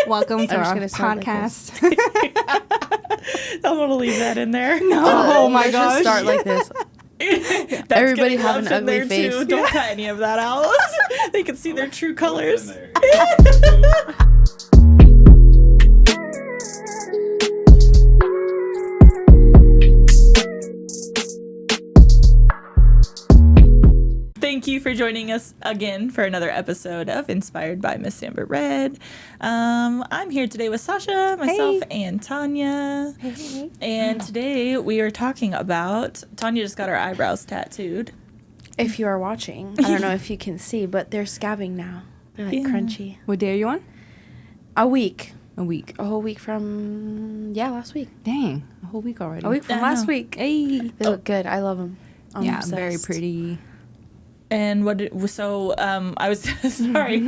Welcome to our podcast. I'm going to leave that in there. No, oh my gosh. Start like this. Everybody have an ugly face. Too. Don't cut any of that out. They can see their true colors. Thank you for joining us again for another episode of Inspired by MsAmberRed. I'm here today with Sasha, myself, and Tanya. Hey. And today we are talking about, Tanya just got her eyebrows tattooed. If you are watching, I don't know if you can see, but they're scabbing now. They're like crunchy. What day are you on? A week. A week. A whole week from, last week. Dang, a whole week already. A week from last week. Hey. They look good. I love them. I'm obsessed. Very pretty. And I was sorry.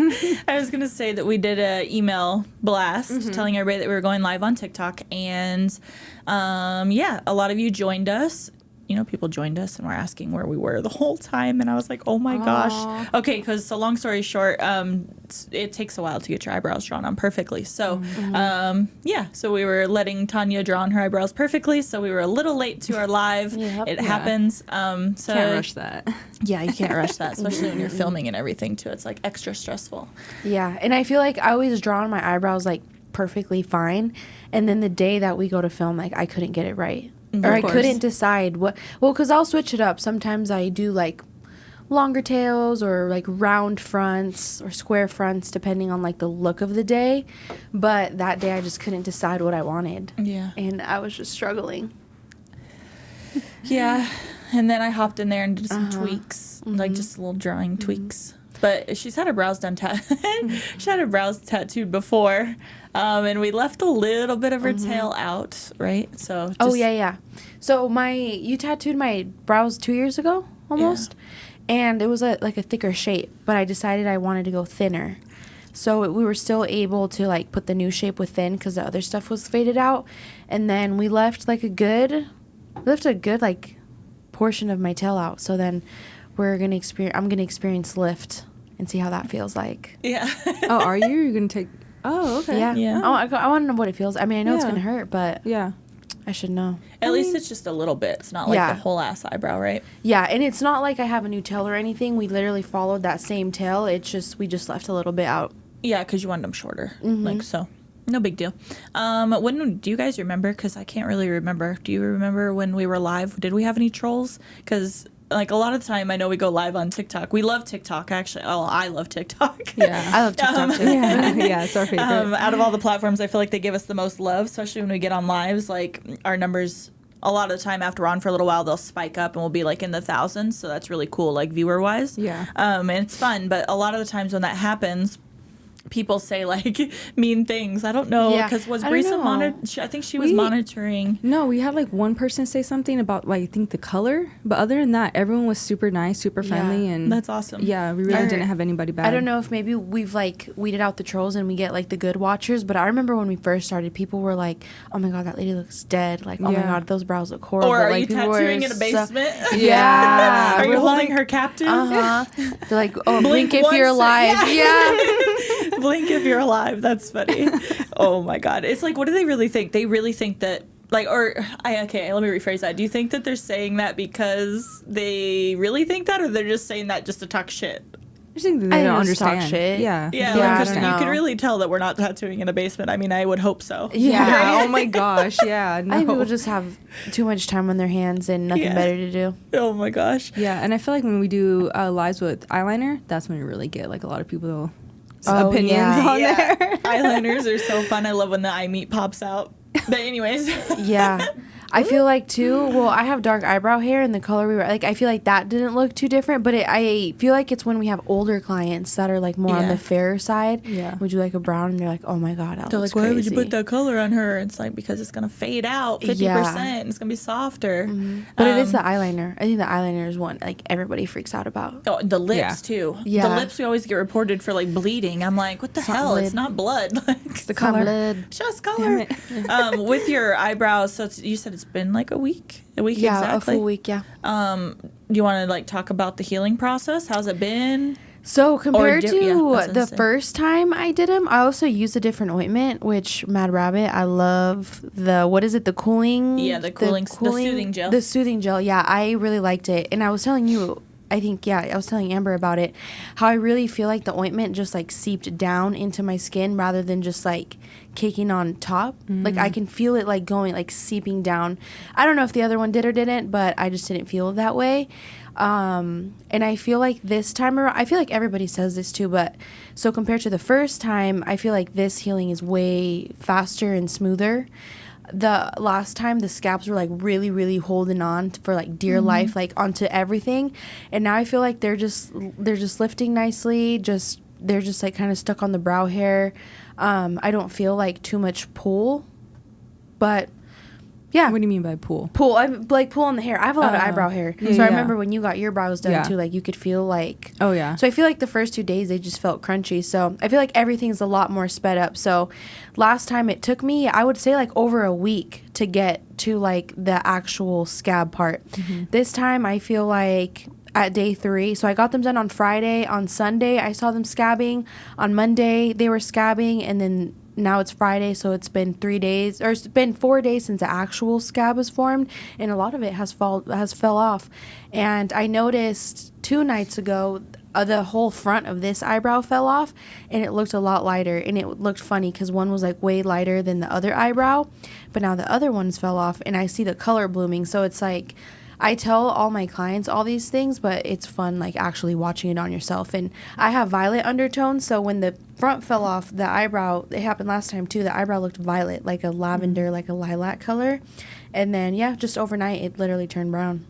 I was going to say that we did a email blast telling everybody that we were going live on TikTok. And a lot of you joined us. You know, people joined us and were asking where we were the whole time. And I was like, oh my gosh. Okay, because so long story short, it takes a while to get your eyebrows drawn on perfectly. So, so we were letting Tanya draw on her eyebrows perfectly. So we were a little late to our live. It happens. Can't rush that. Yeah, you can't rush that, especially when you're filming and everything too. It's like extra stressful. Yeah, and I feel like I always draw on my eyebrows like perfectly fine. And then the day that we go to film, like I couldn't get it right. Or I couldn't decide what. Well, because I'll switch it up. Sometimes I do like longer tails or like round fronts or square fronts, depending on like the look of the day. But that day I just couldn't decide what I wanted. Yeah. And I was just struggling. Yeah. And then I hopped in there and did some tweaks, like just little drawing tweaks. But she's had her brows she had her brows tattooed before, and we left a little bit of her tail out, right? So. So you tattooed my brows 2 years ago, almost, and it was a thicker shape. But I decided I wanted to go thinner, so we were still able to like put the new shape with thin because the other stuff was faded out, and then we left a good like portion of my tail out. So then I'm gonna experience lift and see how that feels like. Yeah. Oh, are you? You're going to take... Oh, okay. Yeah. I want to know what it feels. I mean, I know it's going to hurt, but I should know. At least it's just a little bit. It's not like the whole ass eyebrow, right? Yeah, and it's not like I have a new tail or anything. We literally followed that same tail. It's just, we just left a little bit out. Yeah, because you wanted them shorter. Like so. No big deal. When do you guys remember? Because I can't really remember. Do you remember when we were live? Did we have any trolls? Because... like a lot of the time, I know we go live on TikTok. We love TikTok, actually. Oh, I love TikTok. Yeah, I love TikTok too. Yeah, it's our favorite. Out of all the platforms, I feel like they give us the most love, especially when we get on lives. Like our numbers, a lot of the time after we're on for a little while, they'll spike up and we'll be like in the thousands. So that's really cool, like viewer wise. Yeah. And it's fun, but a lot of the times when that happens, people say like mean things. I don't know, because was Brisa monitored? I think she was monitoring. No, we had like one person say something about like I think the color, but other than that, everyone was super nice, super friendly, and that's awesome. Yeah, we really didn't have anybody bad. I don't know if maybe we've like weeded out the trolls and we get like the good watchers, but I remember when we first started, people were like, "Oh my god, that lady looks dead!" Like, "Oh my god, those brows look horrible." Or are like, you tattooing in a basement? Yeah. Are you holding her captive? They're like, "Oh, blink if you're alive." Yeah. Blink if you're alive. That's funny. Oh my god. It's like, what do they really think? They really think that let me rephrase that. Do you think that they're saying that because they really think that, or they're just saying that just to talk shit? I think they don't understand. Shit. Yeah. Because you can really tell that we're not tattooing in a basement. I mean, I would hope so. Yeah. Oh my gosh. Yeah. No. I think people just have too much time on their hands and nothing better to do. Oh my gosh. Yeah, and I feel like when we do lives with eyeliner, that's when we really get like a lot of people opinions on there. Eyeliners are so fun. I love when the eye meat pops out. But anyways. Yeah. I feel like too, well, I have dark eyebrow hair and the color we were like, I feel like that didn't look too different, but I feel like it's when we have older clients that are like more on the fair side. Yeah. We do like a brown and they're like, oh my god, that looks like, why crazy. would you put that color on her? It's like, because it's going to fade out 50%. And it's going to be softer. But it is the eyeliner. I think the eyeliner is one like everybody freaks out about. Oh, the lips too. Yeah. The lips we always get reported for like bleeding. I'm like, what the hell? It's not blood. It's the color. Just color. With your eyebrows, so you said it's been like a week? Yeah, exactly. a full week, yeah. Do you want to like talk about the healing process? How's it been? So compared to I was gonna the say. first time I did them, I also used a different ointment, which Mad Rabbit, I love the cooling? Yeah, the soothing gel. The soothing gel, yeah, I really liked it. And I was telling you, I was telling Amber about it, how I really feel like the ointment just like seeped down into my skin rather than just like caking on top. Like I can feel it like going, like seeping down. I don't know if the other one did or didn't, but I just didn't feel that way. And I feel like this time around, I feel like everybody says this too, but so compared to the first time, I feel like this healing is way faster and smoother. The last time the scabs were like really holding on for like dear life, like onto everything, and now I feel like they're just lifting nicely, they're just like kind of stuck on the brow hair. I don't feel like too much pull, but yeah. What do you mean by pull? Pull. I like pull on the hair. I have a lot of eyebrow hair. Yeah, so I yeah. remember when you got your brows done Yeah. too, like you could feel like. Oh, yeah. So I feel like the first 2 days they just felt crunchy. So I feel like everything's a lot more sped up. So last time it took me, I would say like over a week to get to like the actual scab part. This time I feel like at day 3. So I got them done on Friday. On Sunday I saw them scabbing. On Monday they were scabbing, and then now it's Friday, so it's been 3 days, or it's been 4 days since the actual scab was formed, and a lot of it has fell off. And I noticed 2 nights ago the whole front of this eyebrow fell off, and it looked a lot lighter, and it looked funny because one was like way lighter than the other eyebrow, but now the other ones fell off, and I see the color blooming. So it's like, I tell all my clients all these things, but it's fun like actually watching it on yourself. And I have violet undertones, so when the front fell off, the eyebrow, it happened last time too, the eyebrow looked violet, like a lavender, like a lilac color. And then, yeah, just overnight, it literally turned brown.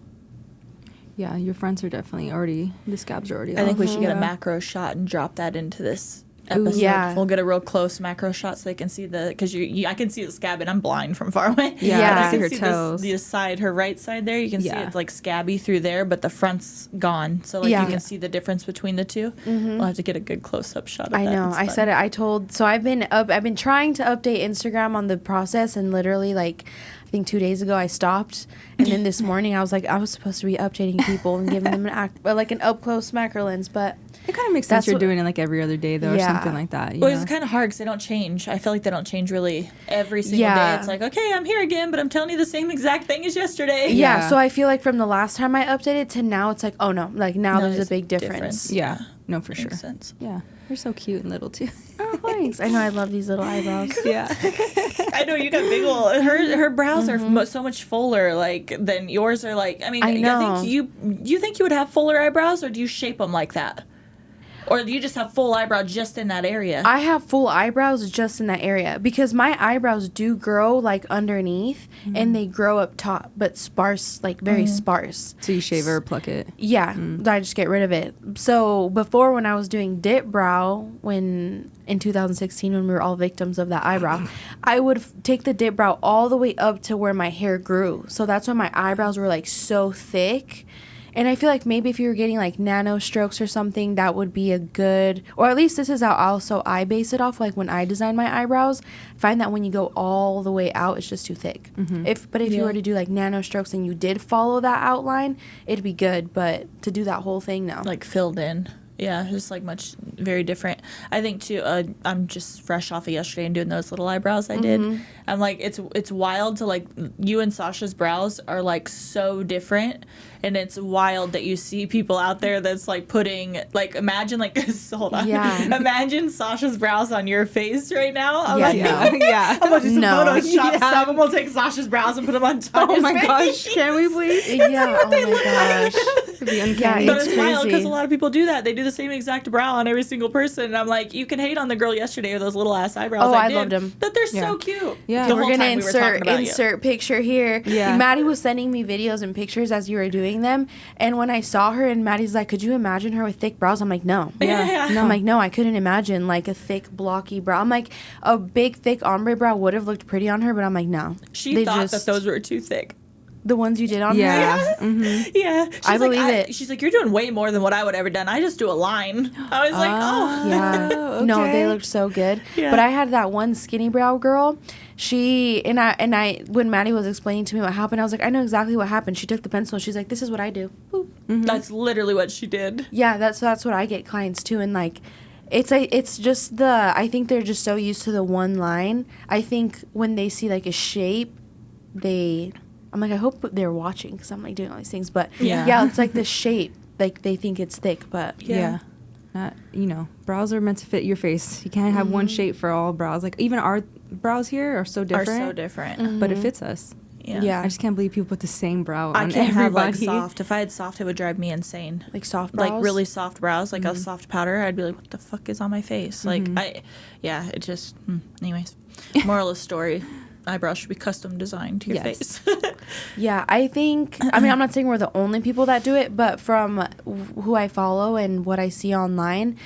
Yeah, your fronts are definitely the scabs are already I think we off. should get a Yeah. macro shot and drop that into this Ooh, episode. yeah. We'll get a real close macro shot so they can see because I can see the scab and I'm blind from far away. Yeah, I I see can her see toes. the side, her right side there. You can see Yeah. it's like scabby through there, but the front's gone. So like Yeah. you can see the difference between the two. We'll have to get a good close up shot of I that. know. It's I fun. said it. So I've been trying to update Instagram on the process, and literally like I think 2 days ago I stopped, and then this morning I was like, I was supposed to be updating people and giving them an up close macro lens, but It kind of makes sense That's you're what- doing it like every other day though, or Yeah. something like that. Well, it's kind of hard because they don't change. I feel like they don't change really every single Yeah. day. It's like, okay, I'm here again, but I'm telling you the same exact thing as yesterday. yeah. Yeah. So I feel like from the last time I updated to now, it's like, oh no, like now No, there's a there's big difference. difference. Yeah, no, for sure. Makes sense. Yeah, you're so cute and little too. Oh, thanks. I know I love these little eyebrows. Yeah. I know you got big old. Her brows are so much fuller like than yours are. Like I mean, I know. think you think you would have fuller eyebrows, or do you shape them like that, or do you just have full eyebrow just in that area? I have full eyebrows just in that area because my eyebrows do grow like underneath and they grow up top, but sparse, like very sparse. So you shave it or pluck it. Yeah, I just get rid of it. So before, when I was doing dip brow, in 2016, when we were all victims of that eyebrow, I would take the dip brow all the way up to where my hair grew. So that's when my eyebrows were like so thick. And I feel like maybe if you were getting like nano strokes or something, that would be a good, or at least this is how also I base it off. Like when I design my eyebrows, I find that when you go all the way out, it's just too thick. If you were to do like nano strokes and you did follow that outline, it'd be good. But to do that whole thing, no. like filled in. Yeah, just like very different. I think too. I'm just fresh off of yesterday and doing those little eyebrows I did. I'm like, it's wild to like you and Sasha's brows are like so different, and it's wild that you see people out there that's like putting like imagine like hold on, Yeah. imagine Sasha's brows on your face right now. I'm Yeah, like, no. Yeah. I'm gonna do some No. Photoshop stuff, and we'll take Sasha's brows and put them on top. Oh his my face. gosh, can we please? Yeah, oh my gosh. It'd be uncanny. But It's it's wild because crazy. a lot of people do that. They do the same exact brow on every single person. And I'm like, you can hate on the girl yesterday or those little ass eyebrows. Oh, I did, loved 'em. But they're Yeah. so cute. Yeah. The We're whole gonna time we were talking about you. insert picture here. Yeah. Maddie was sending me videos and pictures as you were doing them, and when I saw her, and Maddie's like, "Could you imagine her with thick brows?" I'm like, "No." Yeah. No. I'm like, "No, I couldn't imagine like a thick blocky brow." I'm like, a big thick ombre brow would have looked pretty on her, but I'm like, no. She They thought just- that those were too thick. the ones you did on her. Yeah. Yeah. She's I like, believe it. She's like, you're doing way more than what I would have ever done. I just do a line. I was like, oh. Yeah. Oh, No, okay. they looked so good. Yeah. But I had that one skinny brow girl. She and I when Maddie was explaining to me what happened, I was like, I know exactly what happened. She took the pencil and she's like, "This is what I do." Boop. That's literally what she did. Yeah, that's what I get clients too, and like, it's just the, I think they're just so used to the one line. I think when they see like a shape, I'm like, I hope they're watching because I'm like doing all these things, but yeah, it's like the shape, like they think it's thick, but yeah. Not, brows are meant to fit your face. You can't have one shape for all brows. Like even our brows here are so different. But it fits us. Yeah. I just can't believe people put the same brow on I can't have like everybody. soft. If I had soft, it would drive me insane. Like soft brows? Like really soft brows, like a soft powder. I'd be like, what the fuck is on my face? Like it just. Anyways, moral of the story: eyebrows should be custom designed to your face. Yeah, I think. I mean, I'm not saying we're the only people that do it, but from who I follow and what I see online,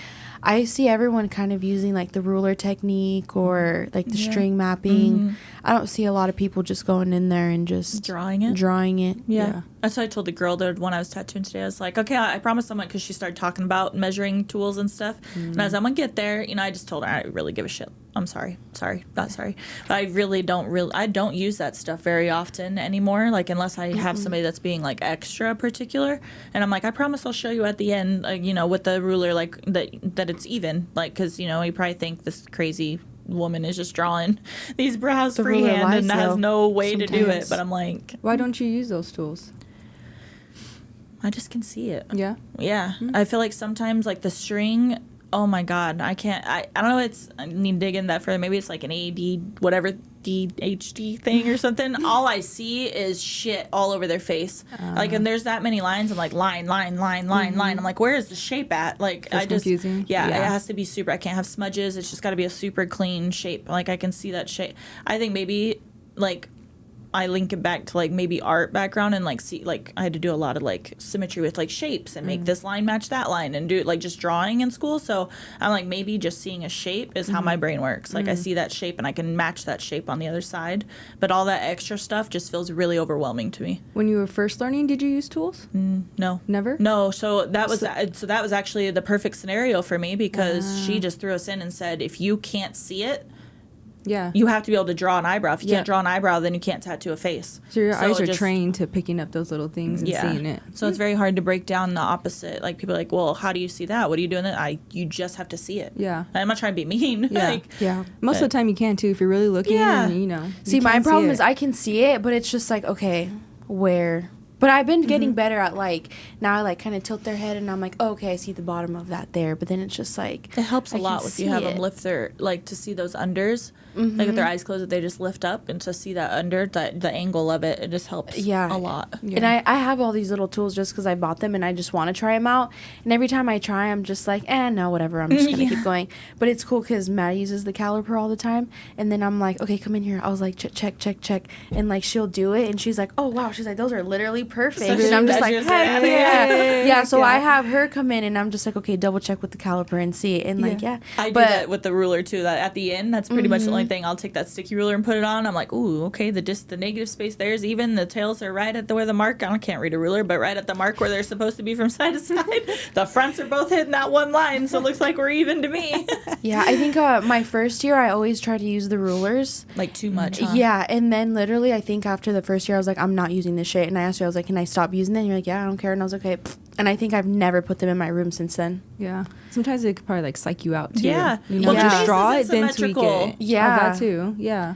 I see everyone kind of using like the ruler technique or like the string mapping. I don't see a lot of people just going in there and just drawing it. Yeah. That's what I told the girl, the one I was tattooing today. I was like, okay, I promised someone, because she started talking about measuring tools and stuff. And as I'm going to get there, I just told her I really give a shit. I'm sorry. Not sorry. But I really don't use that stuff very often anymore, like unless I have somebody that's being like extra particular. And I'm like, I promise I'll show you at the end, with the ruler, like that it's even, like, because, you probably think this crazy woman is just drawing these brows freehand and has no way to do it. But I'm like, why don't you use those tools? I just can see it. Yeah. I feel like sometimes like the string, oh my god, I can't. I don't know. I need to dig in that further. Maybe it's like an AD whatever DHD thing or something. All I see is shit all over their face. Like, and there's that many lines. I'm like, line. I'm like, where is the shape at? Like, That's confusing. It has to be super. I can't have smudges. It's just got to be a super clean shape. Like, I can see that shape. I think maybe like I link it back to like maybe art background and like see, like I had to do a lot of like symmetry with like shapes and make this line match that line and do like just drawing in school. So I'm like, maybe just seeing a shape is how my brain works. Like I see that shape and I can match that shape on the other side. But all that extra stuff just feels really overwhelming to me. When you were first learning, did you use tools? No. Never? No. So that was actually the perfect scenario for me, because she just threw us in and said, if you can't see it, you have to be able to draw an eyebrow. If you can't draw an eyebrow, then you can't tattoo a face. So your eyes are trained to picking up those little things and seeing it. So it's very hard to break down the opposite. Like, people are like, well, how do you see that? What are you doing that? You just have to see it. Yeah. I'm not trying to be mean. Most of the time you can too if you're really looking. And, See, my problem is I can see it, but it's just like, okay, where? But I've been getting better at like, now I like kind of tilt their head and I'm like, oh, okay, I see the bottom of that there. But then it's just like, it helps a lot if you have them lift their, like, to see those unders. Like with their eyes closed, they just lift up, and to see that under, the angle of it, it just helps a lot. Yeah. And I have all these little tools just because I bought them and I just want to try them out. And every time I try, I'm just like, no, whatever. I'm just going to keep going. But it's cool because Maddie uses the caliper all the time. And then I'm like, okay, come in here. I was like, check. And like, she'll do it. And she's like, oh, wow. She's like, those are literally perfect. So and I'm just like, heck yeah. So I have her come in and I'm just like, okay, double check with the caliper and see it. And like, I do that with the ruler too. That at the end, that's pretty much the only thing. I'll take that sticky ruler and put it on. I'm like, ooh, okay, the negative space there's even. The tails are right at where the mark, I can't read a ruler, but right at the mark where they're supposed to be from side to side. The fronts are both hitting that one line, so it looks like we're even to me. Yeah, I think my first year, I always try to use the rulers. Like too much, huh? Yeah, and then literally, I think after the first year, I was like, I'm not using this shit. And I asked you, I was like, can I stop using it? And you're like, yeah, I don't care. And I was like, okay. And I think I've never put them in my room since then. Yeah. Sometimes it could probably like psych you out too. Yeah. Just draw it, then tweak it. Yeah. That too. Yeah.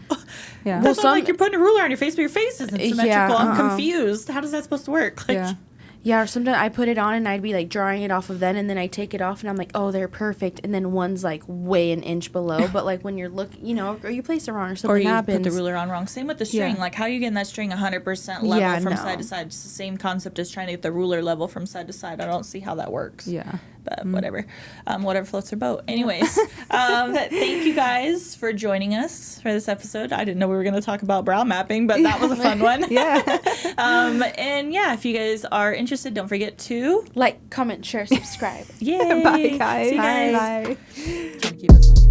Yeah. Well, like you're putting a ruler on your face, but your face isn't symmetrical. I'm confused. How does that supposed to work? Like, Yeah, or sometimes I put it on and I'd be like drawing it off of them, and then I take it off and I'm like, oh, they're perfect, and then one's like way an inch below. But like when you're looking, or you place it wrong or something happens. Or you put the ruler on wrong. Same with the string. Like, how are you getting that string 100% level from side to side? It's the same concept as trying to get the ruler level from side to side. I don't see how that works. Yeah. But whatever. Whatever floats their boat. Anyways, thank you guys for joining us for this episode. I didn't know we were going to talk about brow mapping, but that was a fun one. And if you guys are interested, don't forget to like, comment, share, subscribe. Yay. Bye, guys. See you guys. Bye.